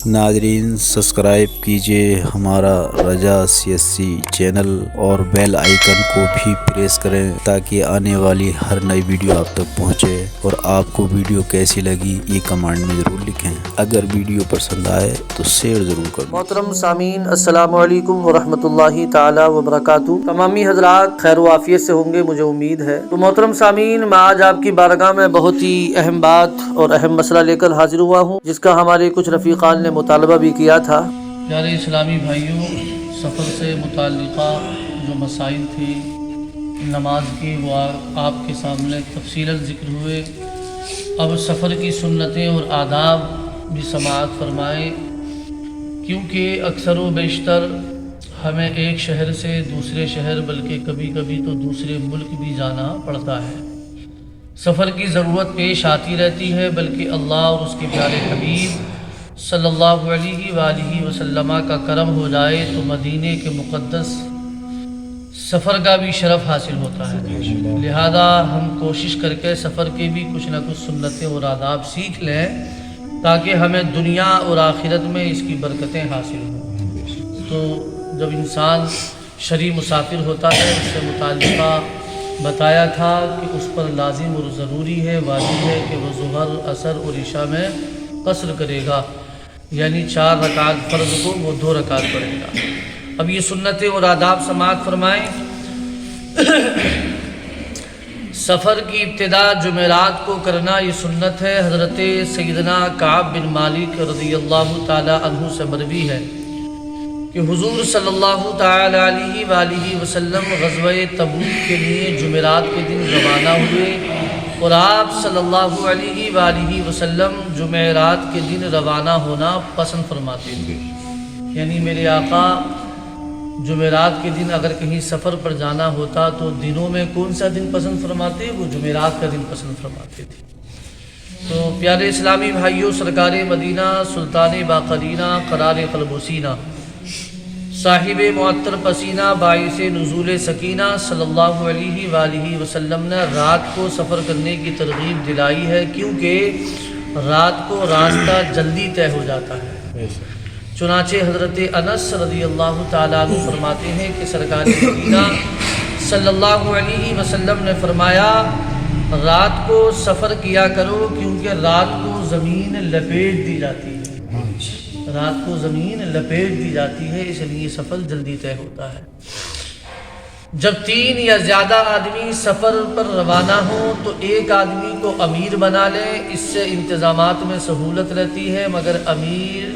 ناظرین سبسکرائب کیجئے ہمارا رجا CSC چینل اور بیل آئیکن کو بھی پریس کریں تاکہ آنے والی ہر نئی ویڈیو آپ تک پہنچے، اور آپ کو ویڈیو کیسی لگی یہ کمنٹ میں ضرور لکھیں۔ اگر ویڈیو پسند آئے تو شیئر ضرور کریں۔ محترم سامعین، السلام علیکم ورحمۃ اللہ تعالی وبرکاتہ۔ تمامی حضرات خیر و عافیت سے ہوں گے، مجھے امید ہے۔ تو محترم سامعین، میں آج آپ کی بارگاہ میں بہت ہی اہم بات اور اہم مسئلہ لے کر حاضر ہوا ہوں، جس کا ہمارے کچھ رفیقان نے مطالبہ بھی کیا تھا۔ پیارے اسلامی بھائیوں، سفر سے متعلقہ جو مسائل تھے نماز کی، وہ آپ کے سامنے تفصیلاً ذکر ہوئے۔ اب سفر کی سنتیں اور آداب بھی سماعت فرمائیں، کیونکہ اکثر و بیشتر ہمیں ایک شہر سے دوسرے شہر، بلکہ کبھی کبھی تو دوسرے ملک بھی جانا پڑتا ہے۔ سفر کی ضرورت پیش آتی رہتی ہے، بلکہ اللہ اور اس کے پیارے حبیب صلی اللہ علیہ وآلہ وسلم کا کرم ہو جائے تو مدینے کے مقدس سفر کا بھی شرف حاصل ہوتا ہے۔ لہذا ہم کوشش کر کے سفر کے بھی کچھ نہ کچھ سنتیں اور آداب سیکھ لیں، تاکہ ہمیں دنیا اور آخرت میں اس کی برکتیں حاصل ہوں۔ تو جب انسان شرعی مسافر ہوتا ہے، اس سے متعلقہ بتایا تھا کہ اس پر لازم اور ضروری ہے، واجب ہے کہ وہ ظہر، عصر اور عشاء میں قصر کرے گا، یعنی 4 رکعت فرض کو وہ 2 رکعت پڑھے گا۔ اب یہ سنتیں اور آداب سماعت فرمائیں۔ سفر کی ابتدا جمعرات کو کرنا یہ سنت ہے۔ حضرت سیدنا کعب بن مالک رضی اللہ تعالی عنہ سے مروی ہے کہ حضور صلی اللہ تعالی علیہ وآلہ وسلم غزوہ تبوک کے لیے جمعرات کے دن روانہ ہوئے، اور آپ صلی اللہ علیہ وآلہ وسلم جمعرات کے دن روانہ ہونا پسند فرماتے تھے۔ یعنی میرے آقا جمعرات کے دن اگر کہیں سفر پر جانا ہوتا تو دنوں میں کون سا دن پسند فرماتے؟ وہ جمعرات کا دن پسند فرماتے تھے۔ تو پیارے اسلامی بھائیوں، سرکار مدینہ سلطان باقرینہ قرار قلب و سینہ، صاحب معطر پسینہ، باعث نزول سکینہ صلی اللہ علیہ وآلہ وسلم نے رات کو سفر کرنے کی ترغیب دلائی ہے، کیونکہ رات کو راستہ جلدی طے ہو جاتا ہے۔ چنانچہ حضرت انس رضی اللہ تعالیٰ عنہ فرماتے ہیں کہ سرکار مدینہ صلی اللہ علیہ وسلم نے فرمایا، رات کو سفر کیا کرو، کیونکہ رات کو زمین لپیٹ دی جاتی ہے، رات کو زمین لپیٹ دی جاتی ہے، اس لیے سفر جلدی طے ہوتا ہے۔ جب 3 یا زیادہ آدمی سفر پر روانہ ہوں تو ایک آدمی کو امیر بنا لیں، اس سے انتظامات میں سہولت رہتی ہے، مگر امیر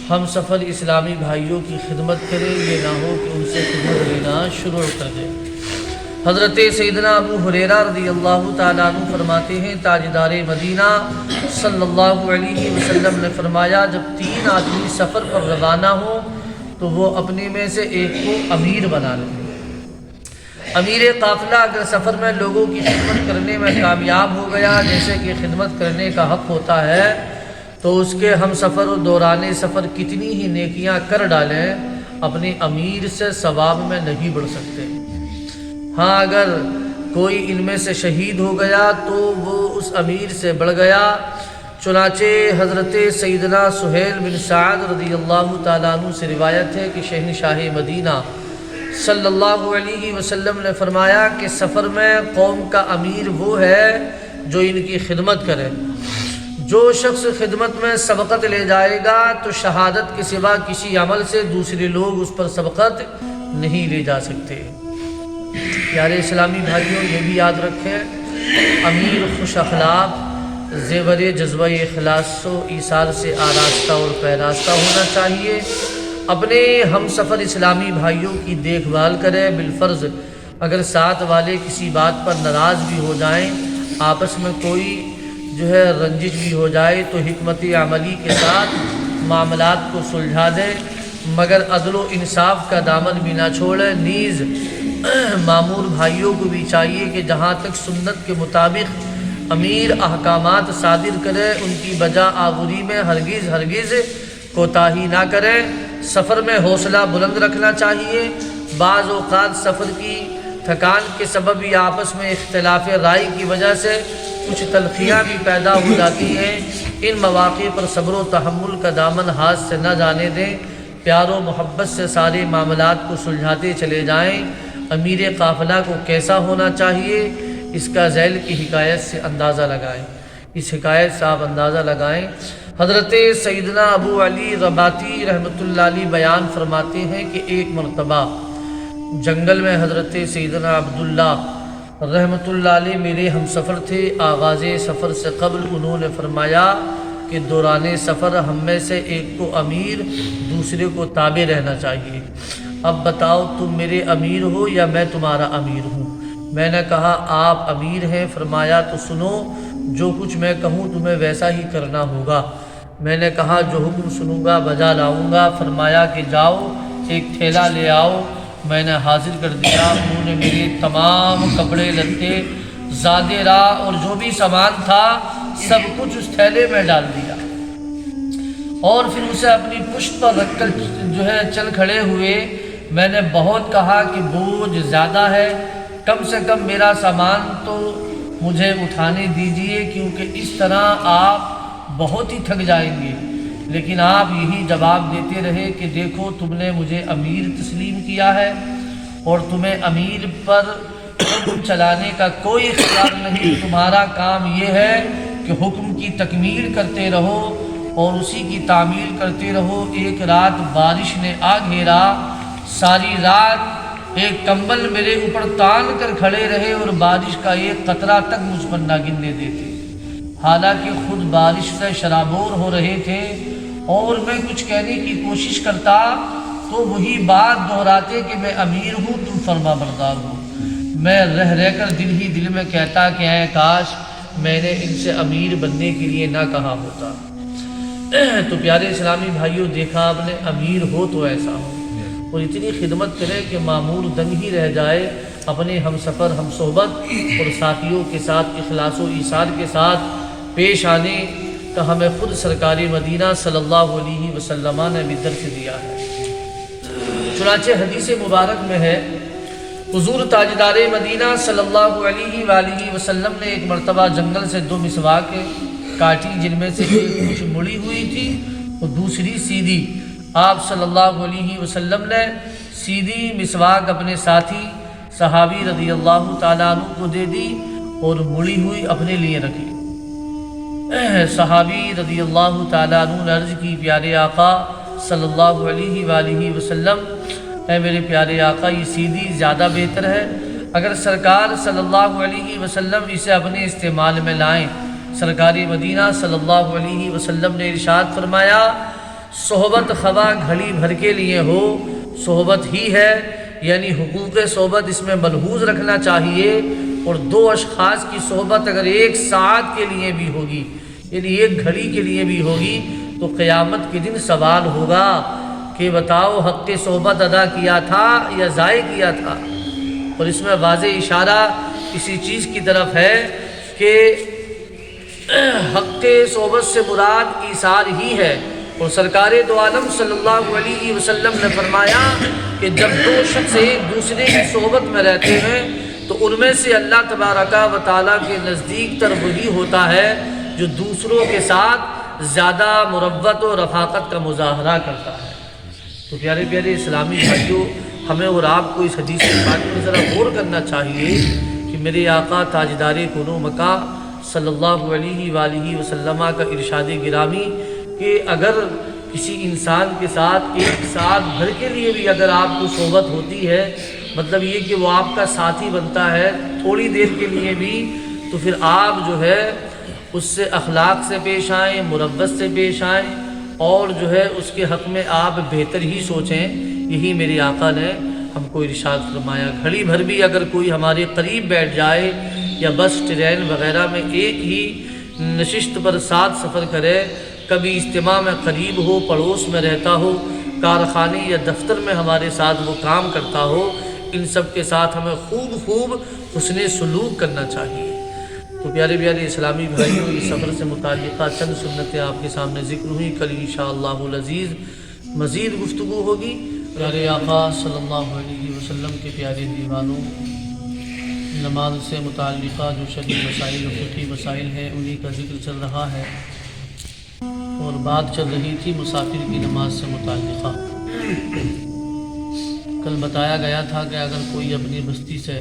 ہم سفر اسلامی بھائیوں کی خدمت کرے، یہ نہ ہو کہ ان سے خدمت لینا شروع کر دے۔ حضرت سیدنا ابو ہریرہ رضی اللہ تعالیٰ عنہ فرماتے ہیں، تاجدار مدینہ صلی اللہ علیہ وسلم نے فرمایا، جب 3 آدمی سفر پر روانہ ہوں تو وہ اپنے میں سے ایک کو امیر بنا لیں۔ امیر قافلہ اگر سفر میں لوگوں کی خدمت کرنے میں کامیاب ہو گیا، جیسے کہ خدمت کرنے کا حق ہوتا ہے، تو اس کے ہم سفر و دوران سفر کتنی ہی نیکیاں کر ڈالیں، اپنے امیر سے ثواب میں نہیں بڑھ سکتے۔ ہاں اگر کوئی ان میں سے شہید ہو گیا تو وہ اس امیر سے بڑھ گیا۔ چنانچہ حضرت سیدنا سہیل بن سعد رضی اللہ تعالیٰ عنہ سے روایت ہے کہ شہنشاہ مدینہ صلی اللہ علیہ وسلم نے فرمایا کہ سفر میں قوم کا امیر وہ ہے جو ان کی خدمت کرے۔ جو شخص خدمت میں سبقت لے جائے گا تو شہادت کے سوا کسی عمل سے دوسرے لوگ اس پر سبقت نہیں لے جا سکتے۔ پیارے اسلامی بھائیوں، یہ بھی یاد رکھیں، امیر خوش اخلاق، زیور جذبہ اخلاص و ایثار سے آراستہ اور پیراستہ ہونا چاہیے۔ اپنے ہم سفر اسلامی بھائیوں کی دیکھ بھال کرے، بالفرض اگر ساتھ والے کسی بات پر ناراض بھی ہو جائیں، آپس میں کوئی رنجش بھی ہو جائے تو حکمت عملی کے ساتھ معاملات کو سلجھا دیں، مگر عدل و انصاف کا دامن بھی نہ چھوڑیں۔ نیز مامور بھائیوں کو بھی چاہیے کہ جہاں تک سنت کے مطابق امیر احکامات صادر کرے، ان کی بجا آوری میں ہرگز کوتاہی نہ کریں۔ سفر میں حوصلہ بلند رکھنا چاہیے۔ بعض اوقات سفر کی تھکان کے سبب آپس میں اختلاف رائے کی وجہ سے کچھ تلخیاں بھی پیدا ہو جاتی ہیں، ان مواقع پر صبر و تحمل کا دامن ہاتھ سے نہ جانے دیں، پیار و محبت سے سارے معاملات کو سلجھاتے چلے جائیں۔ امیر قافلہ کو کیسا ہونا چاہیے، اس کا ذیل کی حکایت سے اندازہ لگائیں۔ اس حکایت سے آپ اندازہ لگائیں۔ حضرت سیدنا ابو علی رباطی رحمۃ اللہ علیہ بیان فرماتے ہیں کہ ایک مرتبہ جنگل میں حضرت سیدنا عبداللہ رحمۃ اللہ علیہ میرے ہم سفر تھے۔ آغاز سفر سے قبل انہوں نے فرمایا کہ دوران سفر ہم میں سے ایک کو امیر، دوسرے کو تابع رہنا چاہیے۔ اب بتاؤ تم میرے امیر ہو یا میں تمہارا امیر ہوں؟ میں نے کہا آپ امیر ہیں۔ فرمایا تو سنو، جو کچھ میں کہوں تمہیں ویسا ہی کرنا ہوگا۔ میں نے کہا جو حکم سنوں گا بجا لاؤں گا۔ فرمایا کہ جاؤ ایک تھیلا لے آؤ۔ میں نے حاضر کر دیا۔ انہوں نے میرے تمام کپڑے لتے، زادے راہ اور جو بھی سامان تھا سب کچھ اس تھیلے میں ڈال دیا، اور پھر اسے اپنی پشت پر رکھ کر چل کھڑے ہوئے۔ میں نے بہت کہا کہ بوجھ زیادہ ہے، کم سے کم میرا سامان تو مجھے اٹھانے دیجئے، کیونکہ اس طرح آپ بہت ہی تھک جائیں گے۔ لیکن آپ یہی جواب دیتے رہے کہ دیکھو تم نے مجھے امیر تسلیم کیا ہے اور تمہیں امیر پر حکم چلانے کا کوئی اختیار نہیں۔ تمہارا کام یہ ہے کہ حکم کی تکمیل کرتے رہو اور اسی کی تعمیل کرتے رہو۔ ایک رات بارش نے آ گھیرا، ساری رات ایک کمبل میرے اوپر تان کر کھڑے رہے اور بارش کا ایک قطرہ تک مجھ پر نہ گرنے دیتے، حالانکہ خود بارش سے شرابور ہو رہے تھے، اور میں کچھ کہنے کی کوشش کرتا تو وہی بات دہراتے کہ میں امیر ہوں، تم فرما بردار ہو۔ میں رہ کر دل ہی دل میں کہتا کہ اے کاش میں نے ان سے امیر بننے کے لیے نہ کہا ہوتا۔ تو پیارے اسلامی بھائیوں، دیکھا آپ نے، امیر ہو تو ایسا ہو اور اتنی خدمت کرے کہ معمور دم ہی رہ جائے، اپنے ہم سفر ہم صحبت اور ساتھیوں کے ساتھ اخلاص و ایثار کے ساتھ پیش آنے کا ہمیں خود سرکار مدینہ صلی اللہ علیہ وسلم نے بھی درس دیا ہے۔ چنانچہ حدیث مبارک میں ہے، حضور تاجدار مدینہ صلی اللہ علیہ وآلہ وسلم نے ایک مرتبہ جنگل سے 2 مسواک کاٹی، جن میں سے ایک کچھ مڑی ہوئی تھی اور دوسری سیدھی۔ آپ صلی اللہ علیہ وسلم نے سیدھی مسواک اپنے ساتھی صحابی رضی اللہ تعالیٰ عنہ کو دے دی اور مڑی ہوئی اپنے لیے رکھی۔ صحابی رضی اللہ تعالیٰ عنہ نے عرض کی، پیارے آقا صلی اللہ علیہ وآلہ وسلم، اے میرے پیارے آقا، یہ سیدھی زیادہ بہتر ہے، اگر سرکار صلی اللہ علیہ وسلم اسے اپنے استعمال میں لائیں۔ سرکار مدینہ صلی اللہ علیہ وسلم نے ارشاد فرمایا، صحبت خواہ گھڑی بھر کے لیے ہو، صحبت ہی ہے، یعنی حقوق صحبت اس میں ملحوظ رکھنا چاہیے، اور 2 اشخاص کی صحبت اگر 1 ساعت کے لیے بھی ہوگی، یعنی 1 گھڑی کے لیے بھی ہوگی، تو قیامت کے دن سوال ہوگا کہ بتاؤ حق صحبت ادا کیا تھا یا ضائع کیا تھا۔ اور اس میں واضح اشارہ کسی چیز کی طرف ہے کہ حق صحبت سے مراد ایثار ہی ہے، اور سرکار دو عالم صلی اللہ علیہ وسلم نے فرمایا کہ جب 2 شخص ایک دوسرے کی صحبت میں رہتے ہیں تو ان میں سے اللہ تبارک و تعالیٰ کے نزدیک تر وہی ہوتا ہے جو دوسروں کے ساتھ زیادہ مروت و رفاقت کا مظاہرہ کرتا ہے۔ تو پیارے پیارے اسلامی بھائیوں، ہمیں اور آپ کو اس حدیث کی بات میں ذرا غور کرنا چاہیے کہ میرے آقا تاجدار کونو مکہ صلی اللہ علیہ وآلہ وسلم کا ارشاد گرامی کہ اگر کسی انسان کے ساتھ 1 ساعت بھر کے لیے بھی اگر آپ کو صحبت ہوتی ہے، مطلب یہ کہ وہ آپ کا ساتھی بنتا ہے تھوڑی دیر کے لیے بھی، تو پھر آپ جو ہے اس سے اخلاق سے پیش آئیں، مروت سے پیش آئیں، اور جو ہے اس کے حق میں آپ بہتر ہی سوچیں۔ یہی میرے آقا نے ہم کو ارشاد فرمایا۔ گھڑی بھر بھی اگر کوئی ہمارے قریب بیٹھ جائے یا بس ٹرین وغیرہ میں ایک ہی نشست پر ساتھ سفر کرے، کبھی اجتماع میں قریب ہو، پڑوس میں رہتا ہو، کارخانے یا دفتر میں ہمارے ساتھ وہ کام کرتا ہو، ان سب کے ساتھ ہمیں خوب حسن سلوک کرنا چاہیے۔ تو پیارے پیارے اسلامی بھائیوں، اس سفر سے متعلقہ چند سنتیں آپ کے سامنے ذکر ہوئی، کل انشاءاللہ العزیز مزید گفتگو ہوگی۔ پیارے آقا صلی اللہ علیہ وسلم کے پیارے دیوانوں، نماز سے متعلقہ جو شرعی مسائل و فقہی مسائل ہیں انہی کا ذکر چل رہا ہے۔ اور بات چل رہی تھی مسافر کی نماز سے متعلقہ۔ کل بتایا گیا تھا کہ اگر کوئی اپنی بستی سے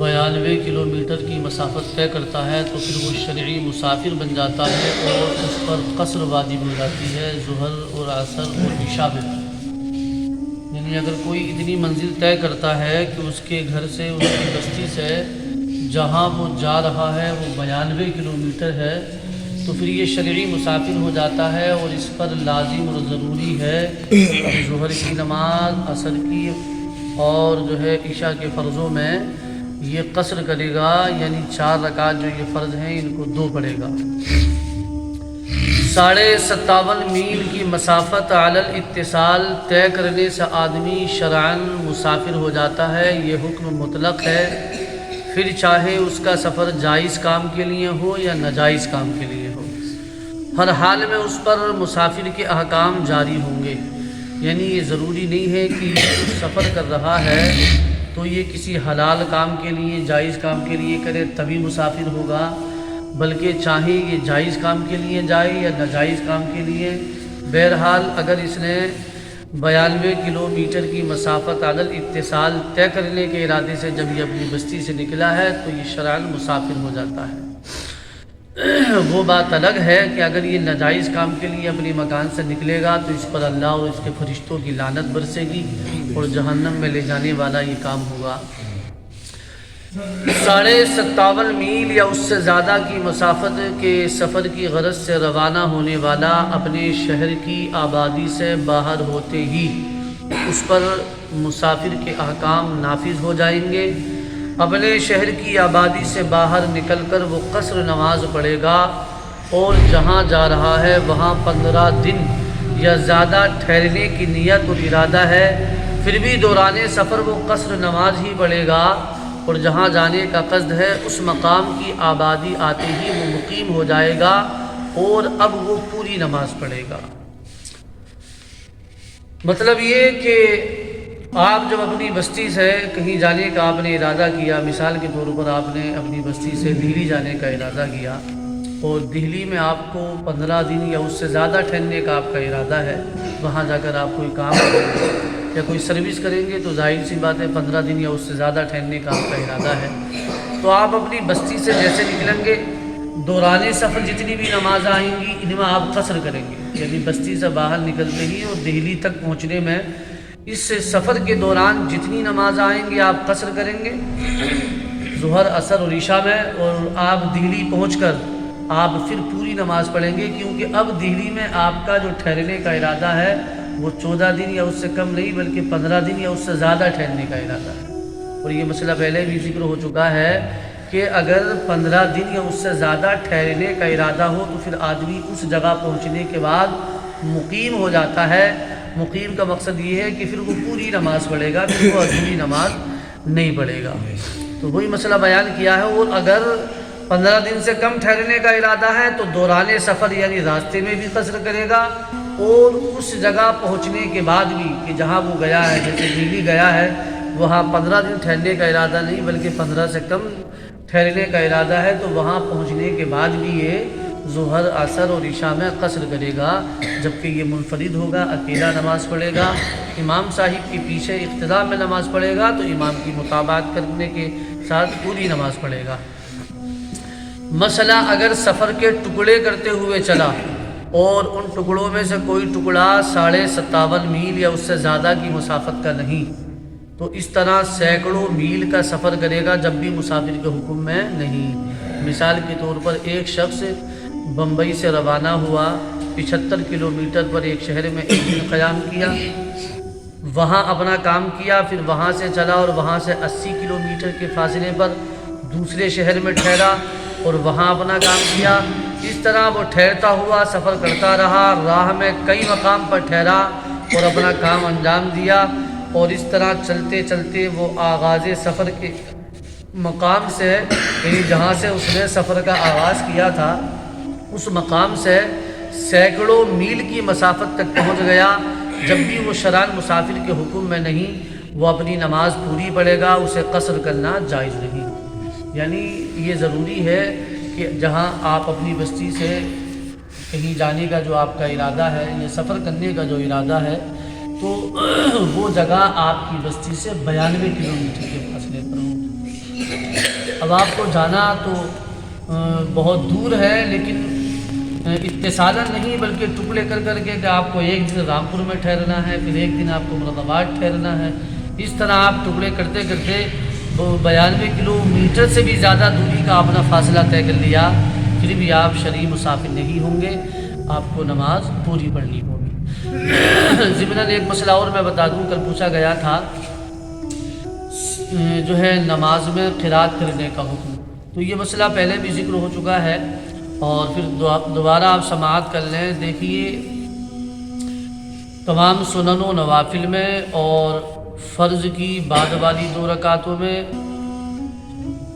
92 کلومیٹر کی مسافت طے کرتا ہے تو پھر وہ شرعی مسافر بن جاتا ہے اور اس پر قصر واجب ہو جاتی ہے، ظہر اور عصر اور عشاء میں۔ یعنی اگر کوئی اتنی منزل طے کرتا ہے کہ اس کے گھر سے، اس کی بستی سے جہاں وہ جا رہا ہے وہ 92 کلومیٹر ہے، تو پھر یہ شرعی مسافر ہو جاتا ہے اور اس پر لازم اور ضروری ہے ظہر کی نماز، عصر کی اور جو ہے عشاء کے فرضوں میں یہ قصر کرے گا، یعنی 4 رکعت جو یہ فرض ہیں ان کو 2 پڑھے گا۔ 57.5 میل کی مسافت علی الاتصال طے کرنے سے آدمی شرعاً مسافر ہو جاتا ہے، یہ حکم مطلق ہے، پھر چاہے اس کا سفر جائز کام کے لیے ہو یا ناجائز کام کے لیے ہو، ہر حال میں اس پر مسافر کے احکام جاری ہوں گے۔ یعنی یہ ضروری نہیں ہے کہ یہ سفر کر رہا ہے تو یہ کسی حلال کام کے لیے، جائز کام کے لیے کرے تبھی مسافر ہوگا، بلکہ چاہے یہ جائز کام کے لیے جائے یا ناجائز کام کے لیے، بہرحال اگر اس نے 92 کلومیٹر کی مسافت علی الاتصال طے کرنے کے ارادے سے جب یہ اپنی بستی سے نکلا ہے تو یہ شرعاً مسافر ہو جاتا ہے۔ وہ بات الگ ہے کہ اگر یہ ناجائز کام کے لیے اپنے مکان سے نکلے گا تو اس پر اللہ اور اس کے فرشتوں کی لعنت برسے گی اور جہنم میں لے جانے والا یہ کام ہوگا۔ 57.5 میل یا اس سے زیادہ کی مسافت کے سفر کی غرض سے روانہ ہونے والا اپنے شہر کی آبادی سے باہر ہوتے ہی اس پر مسافر کے احکام نافذ ہو جائیں گے۔ اپنے شہر کی آبادی سے باہر نکل کر وہ قصر نماز پڑھے گا اور جہاں جا رہا ہے وہاں 15 دن یا زیادہ ٹھہرنے کی نیت اور ارادہ ہے، پھر بھی دوران سفر وہ قصر نماز ہی پڑھے گا، اور جہاں جانے کا قصد ہے اس مقام کی آبادی آتے ہی وہ مقیم ہو جائے گا اور اب وہ پوری نماز پڑھے گا۔ مطلب یہ کہ آپ جب اپنی بستی سے کہیں جانے کا آپ نے ارادہ کیا، مثال کے طور پر آپ نے اپنی بستی سے دہلی جانے کا ارادہ کیا اور دہلی میں آپ کو 15 دن یا اس سے زیادہ ٹھہرنے کا آپ کا ارادہ ہے، وہاں جا کر آپ کوئی کام کریں گے یا کوئی سروس کریں گے تو ظاہر سی بات ہے 15 دن یا اس سے زیادہ ٹھہرنے کا آپ کا ارادہ ہے، تو آپ اپنی بستی سے جیسے نکلیں گے دوران سفر جتنی بھی نماز آئیں گی ان میں آپ قصر کریں گے، یعنی بستی سے باہر نکلتے ہی اور دہلی تک پہنچنے میں اس سفر کے دوران جتنی نماز آئیں گی آپ قصر کریں گے ظہر، عصر اور عشاء میں، اور آپ دہلی پہنچ کر آپ پھر پوری نماز پڑھیں گے، کیونکہ اب دہلی میں آپ کا جو ٹھہرنے کا ارادہ ہے وہ 14 دن یا اس سے کم نہیں بلکہ 15 دن یا اس سے زیادہ ٹھہرنے کا ارادہ ہے۔ اور یہ مسئلہ پہلے بھی ذکر ہو چکا ہے کہ اگر 15 دن یا اس سے زیادہ ٹھہرنے کا ارادہ ہو تو پھر آدمی اس جگہ پہنچنے کے بعد مقیم ہو جاتا ہے۔ مقیم کا مقصد یہ ہے کہ پھر وہ پوری نماز پڑھے گا، پھر وہ ادھوری نماز نہیں پڑھے گا۔ تو وہی مسئلہ بیان کیا ہے۔ اور اگر 15 دن سے کم ٹھہرنے کا ارادہ ہے تو دوران سفر یعنی راستے میں بھی قصر کرے گا، اور اس جگہ پہنچنے کے بعد بھی کہ جہاں وہ گیا ہے، جیسے دہلی گیا ہے وہاں 15 دن ٹھہرنے کا ارادہ نہیں بلکہ 15 سے کم ٹھہرنے کا ارادہ ہے، تو وہاں پہنچنے کے بعد بھی یہ ظہر، عصر اور عشاء میں قصر کرے گا، جبکہ یہ منفرد ہوگا، اکیلا نماز پڑھے گا، امام صاحب کے پیچھے اقتداء میں نماز پڑھے گا تو امام کی مطابقت کرنے کے ساتھ پوری نماز پڑھے گا۔ مسئلہ اگر سفر کے ٹکڑے کرتے ہوئے چلا اور ان ٹکڑوں میں سے کوئی ٹکڑا 57.5 میل یا اس سے زیادہ کی مسافت کا نہیں تو اس طرح سینکڑوں میل کا سفر کرے گا جب بھی مسافر کے حکم میں نہیں۔ مثال کے طور پر ایک شخص بمبئی سے روانہ ہوا، 75 کلومیٹر پر ایک شہر میں ایک دن قیام کیا، وہاں اپنا کام کیا، پھر وہاں سے چلا اور وہاں سے 80 کلومیٹر کے فاصلے پر دوسرے شہر میں ٹھہرا اور وہاں اپنا کام کیا۔ اس طرح وہ ٹھہرتا ہوا سفر کرتا رہا، راہ میں کئی مقام پر ٹھہرا اور اپنا کام انجام دیا، اور اس طرح چلتے چلتے وہ آغاز سفر کے مقام سے یعنی جہاں سے اس نے سفر کا آغاز کیا تھا اس مقام سے سینکڑوں میل کی مسافت تک پہنچ گیا۔ جب بھی وہ شرعاً مسافر کے حکم میں نہیں وہ اپنی نماز پوری پڑھے گا، اسے قصر کرنا جائز نہیں۔ یعنی یہ ضروری ہے کہ جہاں آپ اپنی بستی سے کہیں جانے کا جو آپ کا ارادہ ہے یا سفر کرنے کا جو ارادہ ہے تو وہ جگہ آپ کی بستی سے 92 کلومیٹر کے فاصلے پر ہو۔ اب آپ کو جانا تو بہت دور ہے، لیکن اتصالاً نہیں بلکہ ٹکڑے کر کر کے کہ آپ کو ایک دن رامپور میں ٹھہرنا ہے، پھر ایک دن آپ کو مراد آباد ٹھہرنا ہے، اس طرح آپ ٹکڑے کرتے کرتے 92 کلومیٹر سے بھی زیادہ دوری کا اپنا فاصلہ طے کر لیا، پھر بھی آپ شرعی مسافر نہیں ہوں گے، آپ کو نماز پوری پڑھنی ہوگی۔ ضمناً ایک مسئلہ اور میں بتا دوں، کل پوچھا گیا تھا جو ہے نماز میں قرات کرنے کا حکم، تو یہ مسئلہ پہلے بھی ذکر ہو چکا ہے اور پھر دوبارہ آپ سماعت کر لیں۔ دیکھیے، تمام سنن و نوافل میں اور فرض کی بعد والی 2 رکعتوں میں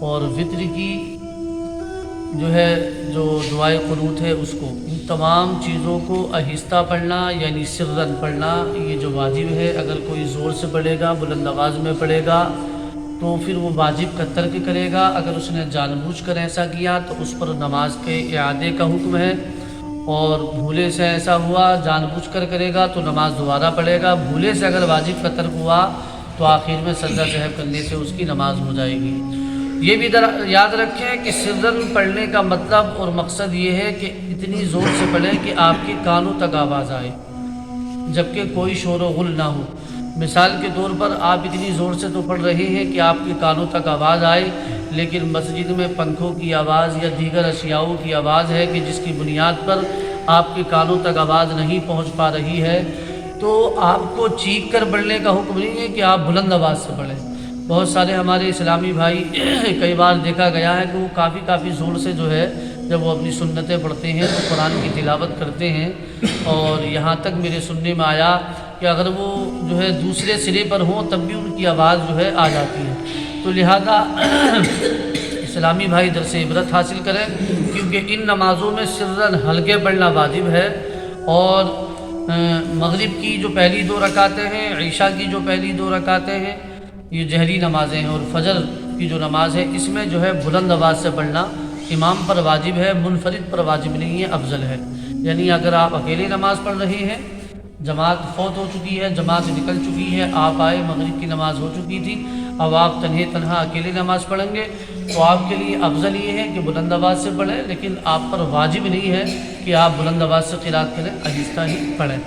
اور وتر کی جو دعائے قنوت ہے اس کو، ان تمام چیزوں کو آہستہ پڑھنا یعنی سرن پڑھنا یہ جو واجب ہے، اگر کوئی زور سے پڑھے گا، بلند آواز میں پڑھے گا تو پھر وہ واجب کا ترک کرے گا، اگر اس نے جان بوجھ کر ایسا کیا تو اس پر نماز کے اعادے کا حکم ہے، اور بھولے سے ایسا ہوا جان بوجھ کر کرے گا تو نماز دوبارہ پڑھے گا، بھولے سے اگر واجب کا ترک ہوا تو آخر میں سجدہ سہو کرنے سے اس کی نماز ہو جائے گی۔ یہ بھی یاد رکھیں کہ سرن پڑھنے کا مطلب اور مقصد یہ ہے کہ اتنی زور سے پڑھیں کہ آپ کے کانوں تک آواز آئے جبکہ کوئی شور و غل نہ ہو۔ مثال کے طور پر آپ اتنی زور سے تو پڑھ رہے ہیں کہ آپ کے کانوں تک آواز آئے، لیکن مسجد میں پنکھوں کی آواز یا دیگر اشیاؤں کی آواز ہے کہ جس کی بنیاد پر آپ کے کانوں تک آواز نہیں پہنچ پا رہی ہے، تو آپ کو چیخ کر پڑھنے کا حکم نہیں ہے کہ آپ بلند آواز سے پڑھیں۔ بہت سارے ہمارے اسلامی بھائی کئی بار دیکھا گیا ہے کہ وہ کافی زور سے جو ہے جب وہ اپنی سنتیں پڑھتے ہیں تو قرآن کی تلاوت کرتے ہیں، اور یہاں تک میرے سننے میں آیا کہ اگر وہ جو ہے دوسرے سرے پر ہوں تب بھی ان کی آواز جو ہے آ جاتی ہے۔ تو لہذا اسلامی بھائی درس عبرت حاصل کریں، کیونکہ ان نمازوں میں سرن ہلکے پڑھنا واجب ہے، اور مغرب کی جو پہلی 2 رکعتیں ہیں، عشاء کی جو پہلی 2 رکعتیں ہیں، یہ جہری نمازیں ہیں، اور فجر کی جو نماز ہے اس میں جو ہے بلند آواز سے پڑھنا امام پر واجب ہے، منفرد پر واجب نہیں ہے، افضل ہے۔ یعنی اگر آپ اکیلے نماز پڑھ رہے ہیں، جماعت فوت ہو چکی ہے، جماعت نکل چکی ہے، آپ آئے، مغرب کی نماز ہو چکی تھی، اب آپ تنہا اکیلے نماز پڑھیں گے تو آپ کے لیے افضل یہ ہے کہ بلند آواز سے پڑھیں، لیکن آپ پر واجب نہیں ہے کہ آپ بلند آواز سے قرات کریں، آہستہ ہی پڑھیں۔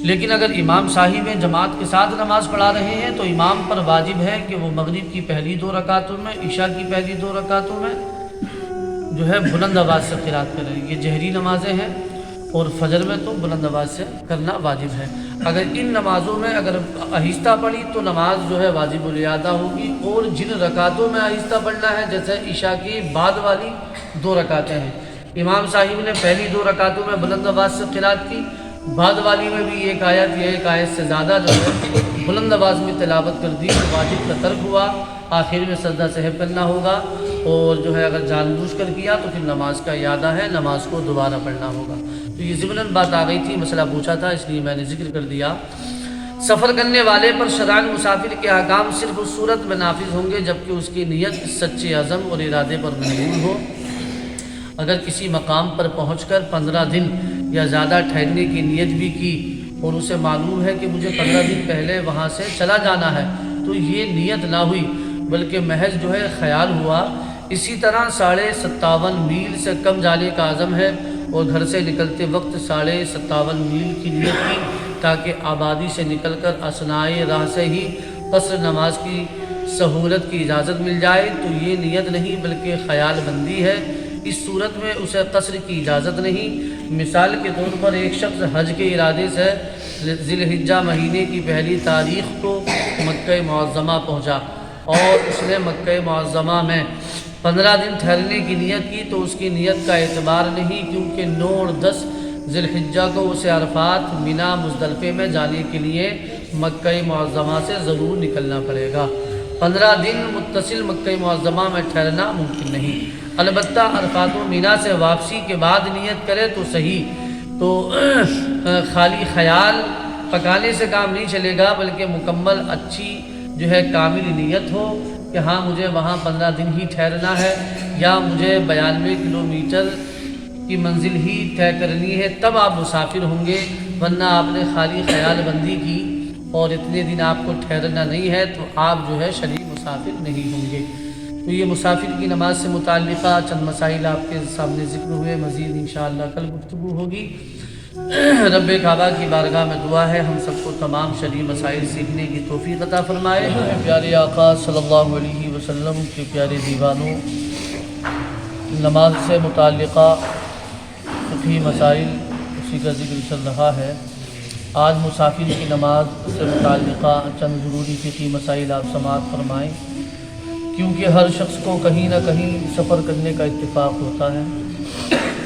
لیکن اگر امام صاحب جماعت کے ساتھ نماز پڑھا رہے ہیں تو امام پر واجب ہے کہ وہ مغرب کی پہلی 2 رکعتوں میں، عشاء کی پہلی 2 رکعتوں میں جو ہے بلند آواز سے قرات کریں۔ یہ جہری نمازیں ہیں، اور فجر میں تو بلند آواز سے کرنا واجب ہے۔ اگر ان نمازوں میں اگر آہستہ پڑھی تو نماز جو ہے واجب الادا ہوگی، اور جن رکعتوں میں آہستہ پڑھنا ہے جیسے عشاء کی بعد والی 2 رکعتیں ہیں، امام صاحب نے پہلی 2 رکعتوں میں بلند آواز سے قرات کی، بعد والی میں بھی ایک آیت یا ایک آیت سے زیادہ جو ہے بلند آواز میں تلاوت کر دی تو واجب کا ترک ہوا، آخر میں سجدہ سہو کرنا ہوگا، اور جو ہے اگر جان بوجھ کر کیا تو پھر نماز کا اعادہ ہے، نماز کو دوبارہ پڑھنا ہوگا۔ تو یہ ضمناً بات آ گئی تھی، مسئلہ پوچھا تھا اس لیے میں نے ذکر کر دیا۔ سفر کرنے والے پر شرعاً مسافر کے احکام صرف اس صورت میں نافذ ہوں گے جبکہ اس کی نیت سچے عزم اور ارادے پر مبنی ہو۔ اگر کسی مقام پر پہنچ کر 15 دن یا زیادہ ٹھہرنے کی نیت بھی کی اور اسے معلوم ہے کہ مجھے 15 دن پہلے وہاں سے چلا جانا ہے، تو یہ نیت نہ ہوئی بلکہ محض جو ہے خیال ہوا۔ اسی طرح 57.5 میل سے کم جانے کا عزم ہے اور گھر سے نکلتے وقت 57.5 میل کی نیت کی تاکہ آبادی سے نکل کر اثنائے راہ سے ہی قصر نماز کی سہولت کی اجازت مل جائے تو یہ نیت نہیں بلکہ خیال بندی ہے، اس صورت میں اسے قصر کی اجازت نہیں۔ مثال کے طور پر ایک شخص حج کے ارادے سے ذی الحجہ مہینے کی پہلی تاریخ کو مکہ معظمہ پہنچا اور اس نے مکہ معظمہ میں 15 دن ٹھہرنے کی نیت کی تو اس کی نیت کا اعتبار نہیں، کیونکہ 9 اور 10 ذی الحجہ کو اسے عرفات، منی، مزدلفے میں جانے کے لیے مکہ معظمہ سے ضرور نکلنا پڑے گا۔ 15 دن متصل مکہ معظمہ میں ٹھہرنا ممکن نہیں، البتہ عرفات و منی سے واپسی کے بعد نیت کرے تو صحیح۔ تو خالی خیال پکانے سے کام نہیں چلے گا بلکہ مکمل اچھی جو ہے کامل نیت ہو کہ ہاں مجھے وہاں 15 دن ہی ٹھہرنا ہے، یا مجھے 92 کلومیٹر کی منزل ہی طے کرنی ہے تب آپ مسافر ہوں گے، ورنہ آپ نے خالی خیال بندی کی اور اتنے دن آپ کو ٹھہرنا نہیں ہے تو آپ جو ہے شرعی مسافر نہیں ہوں گے۔ تو یہ مسافر کی نماز سے متعلقہ چند مسائل آپ کے سامنے ذکر ہوئے، مزید انشاءاللہ کل گفتگو ہوگی۔ رب کعبہ کی بارگاہ میں دعا ہے ہم سب کو تمام شرعی مسائل سیکھنے کی توفیق عطا فرمائے۔ پیارے آقا صلی اللہ علیہ وسلم کے پیارے دیوانوں، نماز سے متعلقہ فقہی مسائل اسی کا ذکر چل رہا ہے۔ آج مسافر کی نماز سے متعلقہ چند ضروری فقہی مسائل آپ سماعت فرمائیں، کیونکہ ہر شخص کو کہیں نہ کہیں سفر کرنے کا اتفاق ہوتا ہے۔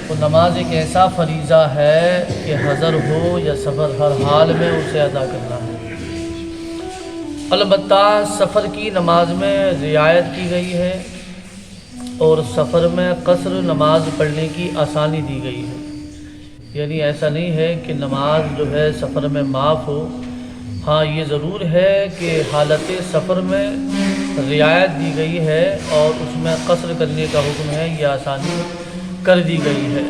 تو نماز ایک ایسا فریضہ ہے کہ حضر ہو یا سفر، ہر حال میں اسے ادا کرنا ہے۔ البتہ سفر کی نماز میں رعایت کی گئی ہے اور سفر میں قصر نماز پڑھنے کی آسانی دی گئی ہے، یعنی ایسا نہیں ہے کہ نماز جو ہے سفر میں معاف ہو۔ ہاں یہ ضرور ہے کہ حالت سفر میں رعایت دی گئی ہے اور اس میں قصر کرنے کا حکم ہے، یہ آسانی کر دی گئی ہے۔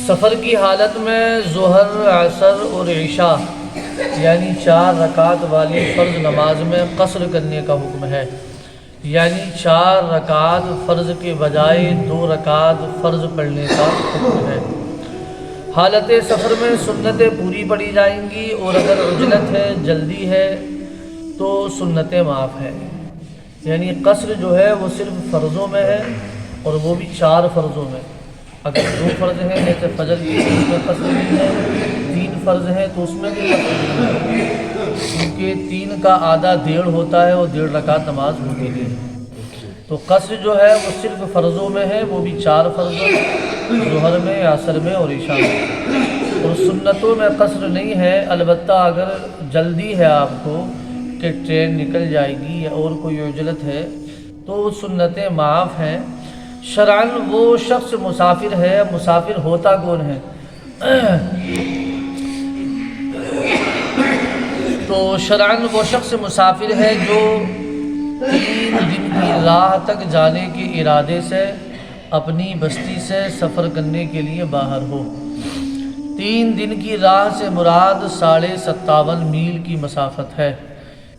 سفر کی حالت میں ظہر، عصر اور عشاء یعنی 4 رکعت والی فرض نماز میں قصر کرنے کا حکم ہے، یعنی 4 رکعت فرض کے بجائے 2 رکعت فرض پڑھنے کا حکم ہے۔ حالت سفر میں سنتیں پوری پڑھی جائیں گی اور اگر عجلت ہے، جلدی ہے تو سنتیں معاف ہیں، یعنی قصر جو ہے وہ صرف فرضوں میں ہے اور وہ بھی 4 فرضوں میں۔ اگر 2 فرض ہیں جیسے فجر کی، اس میں قصر نہیں ہے، 3 فرض ہیں تو اس میں بھی قصر نہیں ہے، کیونکہ 3 کا آدھا 1.5 ہوتا ہے اور 1.5 رکعت نماز ہوتی ہے۔ تو قصر جو ہے وہ صرف فرضوں میں ہے، وہ بھی 4 فرضوں میں، ظہر میں، عصر میں اور عشاء میں۔ اور سنتوں میں قصر نہیں ہے، البتہ اگر جلدی ہے آپ کو کہ ٹرین نکل جائے گی یا اور کوئی عجلت ہے تو سنتیں معاف ہیں۔ شرعاً وہ شخص مسافر ہے، مسافر ہوتا کون ہے؟ تو شرعاً وہ شخص مسافر ہے جو 3 دن کی راہ تک جانے کے ارادے سے اپنی بستی سے سفر کرنے کے لیے باہر ہو۔ 3 دن کی راہ سے مراد 57.5 میل کی مسافت ہے،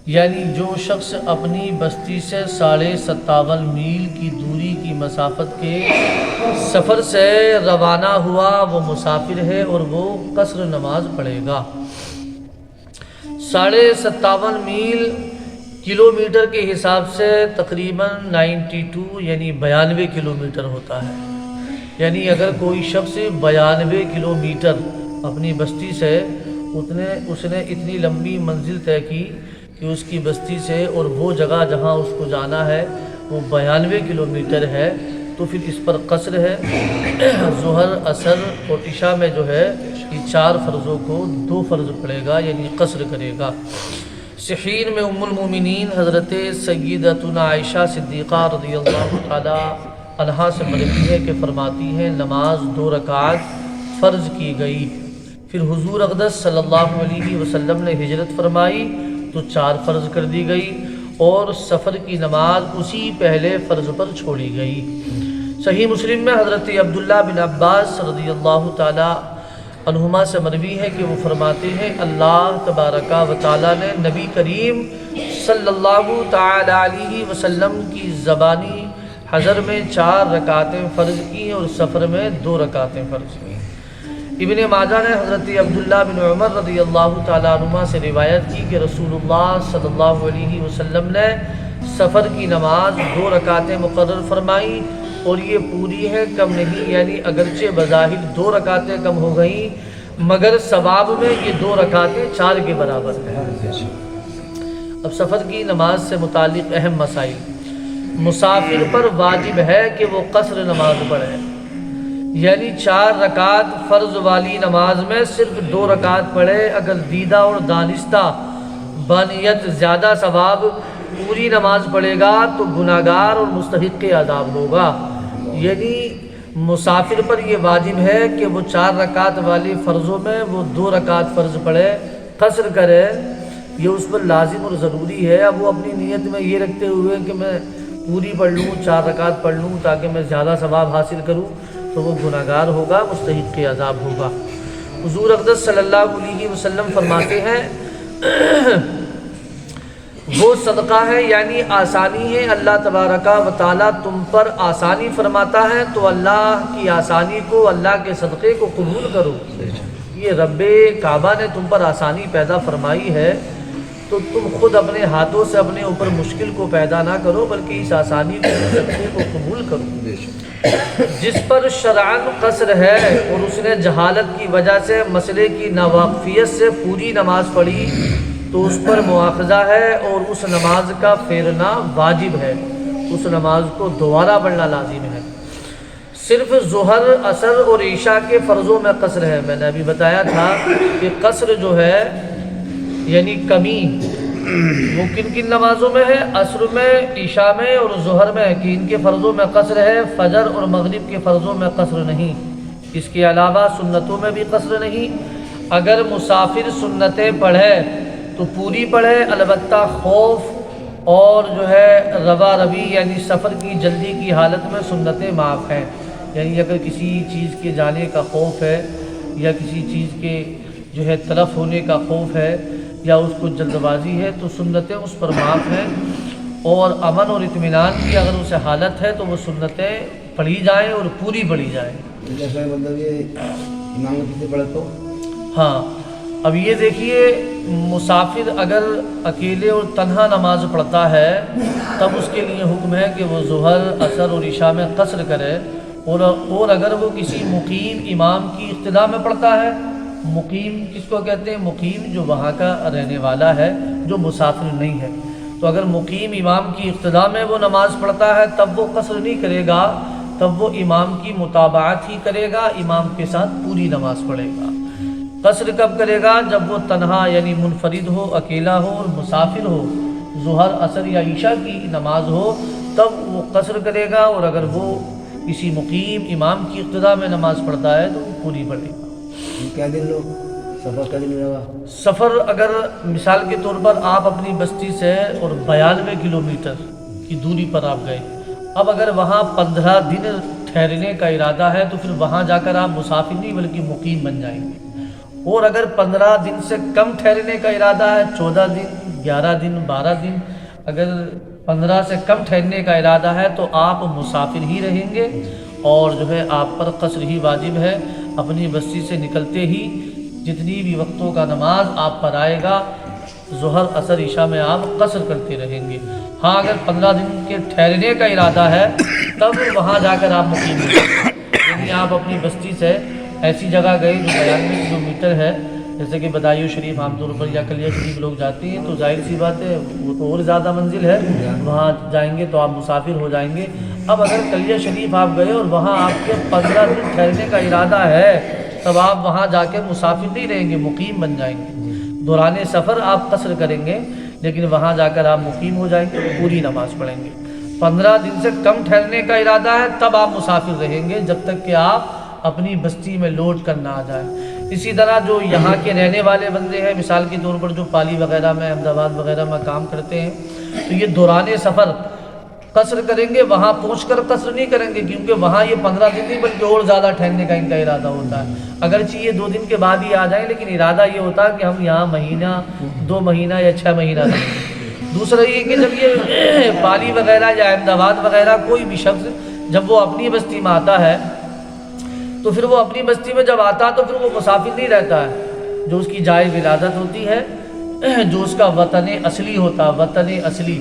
یعنی جو شخص اپنی بستی سے 57.5 میل کی دوری کی مسافت کے سفر سے روانہ ہوا وہ مسافر ہے اور وہ قصر نماز پڑھے گا۔ 57.5 میل کلومیٹر کے حساب سے تقریباً 92 یعنی 92 کلومیٹر ہوتا ہے، یعنی اگر کوئی شخص 92 کلومیٹر اپنی بستی سے اس نے اتنی لمبی منزل طے کی کہ اس کی بستی سے اور وہ جگہ جہاں اس کو جانا ہے وہ 92 کلومیٹر ہے، تو پھر اس پر قصر ہے۔ ظہر، عصر اور عشاء میں جو ہے یہ 4 فرضوں کو 2 فرض پڑے گا، یعنی قصر کرے گا۔ صحیح میں ام المومنین حضرت سیدتنا عائشہ صدیقہ رضی اللہ تعالی عنہا سے مروی ہے کہ فرماتی ہیں نماز 2 رکعت فرض کی گئی، پھر حضور اقدس صلی اللہ علیہ وسلم نے ہجرت فرمائی تو 4 فرض کر دی گئی اور سفر کی نماز اسی پہلے فرض پر چھوڑی گئی۔ صحیح مسلم میں حضرت عبداللہ بن عباس رضی اللہ تعالی عنہما سے مروی ہے کہ وہ فرماتے ہیں اللہ تبارک و تعالی نے نبی کریم صلی اللہ تعالی علیہ وسلم کی زبانی حضر میں 4 رکعتیں فرض کی اور سفر میں 2 رکعتیں فرض کی۔ ابن ماجہ نے حضرت عبداللہ بن عمر رضی اللہ تعالیٰ عنہما سے روایت کی کہ رسول اللہ صلی اللہ علیہ وسلم نے سفر کی نماز 2 رکعتیں مقرر فرمائی اور یہ پوری ہے، کم نہیں، یعنی اگرچہ بظاہر 2 رکعتیں کم ہو گئیں مگر ثواب میں یہ 2 رکعتیں 4 کے برابر ہیں۔ اب سفر کی نماز سے متعلق اہم مسائل۔ مسافر پر واجب ہے کہ وہ قصر نماز پڑھے، یعنی 4 رکعت فرض والی نماز میں صرف 2 رکعت پڑھے۔ اگر دیدہ اور دانستہ بانیت زیادہ ثواب پوری نماز پڑھے گا تو گناہگار اور مستحق عذاب ہوگا، یعنی مسافر پر یہ واجب ہے کہ وہ 4 رکعت والی فرضوں میں وہ 2 رکعت فرض پڑھے، قصر کرے، یہ اس پر لازم اور ضروری ہے۔ اب وہ اپنی نیت میں یہ رکھتے ہوئے کہ میں پوری پڑھ لوں 4 رکعت پڑھ لوں تاکہ میں زیادہ ثواب حاصل کروں تو وہ گناہگار ہوگا، مستحق کے عذاب ہوگا۔ حضور اقدس صلی اللہ علیہ وسلم فرماتے ہیں وہ صدقہ ہے یعنی آسانی ہے، اللہ تبارک و تعالیٰ تم پر آسانی فرماتا ہے تو اللہ کی آسانی کو، اللہ کے صدقے کو قبول کرو۔ یہ رب کعبہ نے تم پر آسانی پیدا فرمائی ہے تو تم خود اپنے ہاتھوں سے اپنے اوپر مشکل کو پیدا نہ کرو بلکہ اس آسانی کو، صدقے کو قبول کرو۔ جس پر شرعاً قصر ہے اور اس نے جہالت کی وجہ سے مسئلے کی ناواقفیت سے پوری نماز پڑھی تو اس پر مواخذہ ہے اور اس نماز کا پھیرنا واجب ہے، اس نماز کو دوبارہ پڑھنا لازم ہے۔ صرف ظہر، عصر اور عشاء کے فرضوں میں قصر ہے۔ میں نے ابھی بتایا تھا کہ قصر جو ہے یعنی کمی وہ کن کن نمازوں میں ہے، عصر میں، عشاء میں اور ظہر میں، کہ ان کے فرضوں میں قصر ہے۔ فجر اور مغرب کے فرضوں میں قصر نہیں، اس کے علاوہ سنتوں میں بھی قصر نہیں۔ اگر مسافر سنتیں پڑھے تو پوری پڑھے، البتہ خوف اور جو ہے روا روی یعنی سفر کی جلدی کی حالت میں سنتیں معاف ہیں۔ یعنی اگر کسی چیز کے جانے کا خوف ہے یا کسی چیز کے جو ہے تلف ہونے کا خوف ہے یا اس کو جلد بازی ہے تو سنتیں اس پر معاف ہیں، اور امن اور اطمینان کی اگر اسے حالت ہے تو وہ سنتیں پڑھی جائیں اور پوری پڑھی جائیں۔ جیسا مطلب یہ امام نے کتنے پڑھے تو ہاں اب یہ دیکھیے، مسافر اگر اکیلے اور تنہا نماز پڑھتا ہے تب اس کے لیے حکم ہے کہ وہ ظہر، عصر اور عشاء میں قصر کرے، اور اگر وہ کسی مقیم امام کی اقتداء میں پڑھتا ہے، مقیم کس کو کہتے ہیں؟ مقیم جو وہاں کا رہنے والا ہے، جو مسافر نہیں ہے، تو اگر مقیم امام کی اقتداء میں وہ نماز پڑھتا ہے تب وہ قصر نہیں کرے گا، تب وہ امام کی متابعت ہی کرے گا، امام کے ساتھ پوری نماز پڑھے گا۔ قصر کب کرے گا؟ جب وہ تنہا یعنی منفرد ہو، اکیلا ہو اور مسافر ہو، ظہر، عصر یا عشاء کی نماز ہو تب وہ قصر کرے گا، اور اگر وہ کسی مقیم امام کی اقتداء میں نماز پڑھتا ہے تو وہ پوری پڑھے گا۔ کیا دن لوگ سفر کا دن ہوگا؟ سفر اگر مثال کے طور پر آپ اپنی بستی سے اور 92 کلومیٹر کی دوری پر آپ گئے، اب اگر وہاں 15 دن ٹھہرنے کا ارادہ ہے تو پھر وہاں جا کر آپ مسافر نہیں بلکہ مقیم بن جائیں گے، اور اگر 15 دن سے کم ٹھہرنے کا ارادہ ہے، 14 دن، 11 دن، 12 دن، اگر 15 سے کم ٹھہرنے کا ارادہ ہے تو آپ مسافر ہی رہیں گے، اور جو ہے آپ پر قصر ہی واجب ہے۔ اپنی بستی سے نکلتے ہی جتنی بھی وقتوں کا نماز آپ پر آئے گا، ظہر، عصر، عشاء میں آپ قصر کرتے رہیں گے۔ ہاں اگر 15 دن کے ٹھہرنے کا ارادہ ہے تب وہاں جا کر آپ مقیم ہیں، یعنی آپ اپنی بستی سے ایسی جگہ گئے جو 92 کلومیٹر ہے، جیسے کہ بدایو شریف عام طور پر یا کلیہ شریف لوگ جاتے ہیں، تو ظاہر سی بات ہے وہ تو اور زیادہ منزل ہے، وہاں جائیں گے تو آپ مسافر ہو جائیں گے۔ اب اگر کلیہ شریف آپ گئے اور وہاں آپ کے 15 دن ٹھہرنے کا ارادہ ہے تب آپ وہاں جا کے مسافر نہیں رہیں گے، مقیم بن جائیں گے۔ دوران سفر آپ قصر کریں گے لیکن وہاں جا کر آپ مقیم ہو جائیں گے، پوری نماز پڑھیں گے۔ 15 دن سے کم ٹھہرنے کا ارادہ ہے تب آپ مسافر رہیں گے جب تک کہ آپ اپنی بستی میں لوٹ کر نہ آ جائیں۔ اسی طرح جو یہاں کے رہنے والے بندے ہیں، مثال کے طور پر جو پالی وغیرہ میں، احمد آباد وغیرہ میں کام کرتے ہیں، تو یہ دوران سفر قصر کریں گے، وہاں پہنچ کر قصر نہیں کریں گے، کیونکہ وہاں یہ 15 دن نہیں بلکہ اور زیادہ ٹھہرنے کا ان کا ارادہ ہوتا ہے۔ اگرچہ یہ 2 دن کے بعد ہی آ جائیں لیکن ارادہ یہ ہوتا ہے کہ ہم یہاں مہینہ، 2 مہینہ یا 6 مہینہ رہیں گے۔ دوسرا یہ کہ جب یہ پالی وغیرہ یا احمد آباد وغیرہ کوئی بھی شخص جب وہ اپنی بستی میں آتا ہے تو پھر وہ اپنی بستی میں جب آتا ہے تو پھر وہ مسافر نہیں رہتا ہے، جو اس کی جائے ولادت ہوتی ہے، جو اس کا وطن اصلی ہوتا ہے، وطن اصلی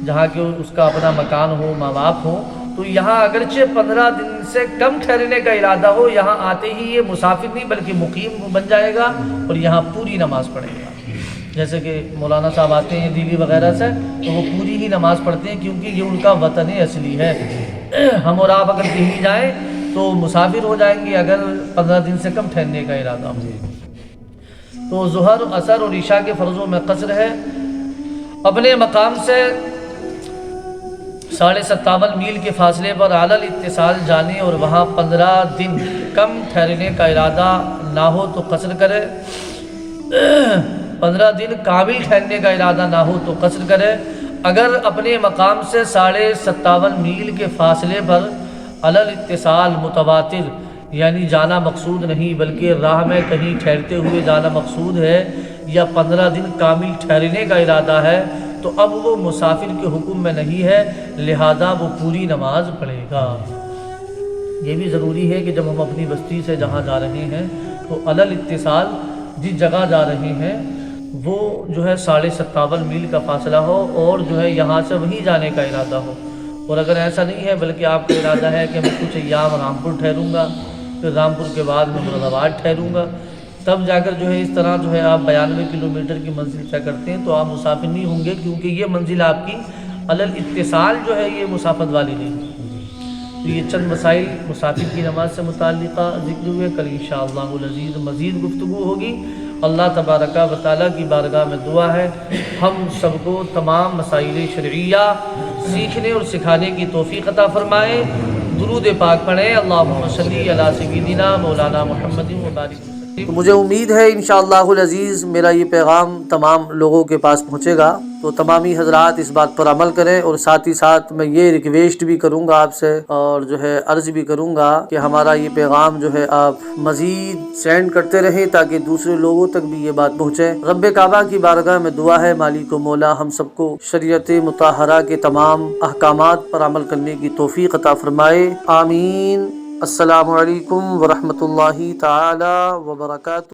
جہاں کہ اس کا اپنا مکان ہو، ماں باپ ہو، تو یہاں اگرچہ 15 دن سے کم ٹھہرنے کا ارادہ ہو، یہاں آتے ہی یہ مسافر نہیں بلکہ مقیم بن جائے گا اور یہاں پوری نماز پڑھے گا۔ جیسے کہ مولانا صاحب آتے ہیں دلی وغیرہ سے تو وہ پوری ہی نماز پڑھتے ہیں کیونکہ یہ ان کا وطن اصلی ہے۔ ہم اور آپ اگر دلی جائیں تو مسافر ہو جائیں گے اگر 15 دن سے کم ٹھہرنے کا ارادہ ہو۔ تو ظہر، عصر اور عشاء کے فرضوں میں قصر ہے۔ اپنے مقام سے 57.5 میل کے فاصلے پر اعلی الاتصال جانے اور وہاں 15 دن کم ٹھہرنے کا ارادہ نہ ہو تو قصر کرے، 15 دن کامل ٹھہرنے کا ارادہ نہ ہو تو قصر کرے۔ اگر اپنے مقام سے 57.5 میل کے فاصلے پر علل اتصال متواتر یعنی جانا مقصود نہیں بلکہ راہ میں کہیں ٹھہرتے ہوئے جانا مقصود ہے یا 15 دن کامل ٹھہرنے کا ارادہ ہے تو اب وہ مسافر کے حکم میں نہیں ہے، لہذا وہ پوری نماز پڑھے گا۔ یہ بھی ضروری ہے کہ جب ہم اپنی بستی سے جہاں جا رہے ہیں تو علل اتصال جس جگہ جا رہے ہیں وہ جو ہے 57.5 میل کا فاصلہ ہو اور جو ہے یہاں سے وہیں جانے کا ارادہ ہو۔ اور اگر ایسا نہیں ہے بلکہ آپ کا ارادہ ہے کہ میں کچھ ایام رامپور ٹھہروں گا، پھر رامپور کے بعد میں مراد آباد ٹھہروں گا، تب جا کر جو ہے اس طرح جو ہے آپ 92 کلومیٹر کی منزل طے کرتے ہیں تو آپ مسافر نہیں ہوں گے، کیونکہ یہ منزل آپ کی علل اتصال جو ہے یہ مسافت والی نہیں ہے۔ تو یہ چند مسائل مسافر کی نماز سے متعلقہ ذکر ہوئے، کل انشاءاللہ العزیز مزید گفتگو ہوگی۔ اللہ تبارک و تعالیٰ کی بارگاہ میں دعا ہے ہم سب کو تمام مسائل شرعیہ سیکھنے اور سکھانے کی توفیق عطا فرمائے۔ درود پاک پڑھیں، اللہم صلی علی سیدنا مولانا محمد و بارک وسلم۔ مجھے امید ہے انشاءاللہ العزیز میرا یہ پیغام تمام لوگوں کے پاس پہنچے گا، تو تمامی حضرات اس بات پر عمل کریں، اور ساتھ ہی ساتھ میں یہ ریکویسٹ بھی کروں گا آپ سے اور جو ہے عرض بھی کروں گا کہ ہمارا یہ پیغام جو ہے آپ مزید سینڈ کرتے رہیں تاکہ دوسرے لوگوں تک بھی یہ بات پہنچے۔ رب کعبہ کی بارگاہ میں دعا ہے مالک و مولا ہم سب کو شریعت مطہرہ کے تمام احکامات پر عمل کرنے کی توفیق عطا فرمائے، آمین۔ السلام علیکم ورحمۃ اللہ تعالی وبرکاتہ۔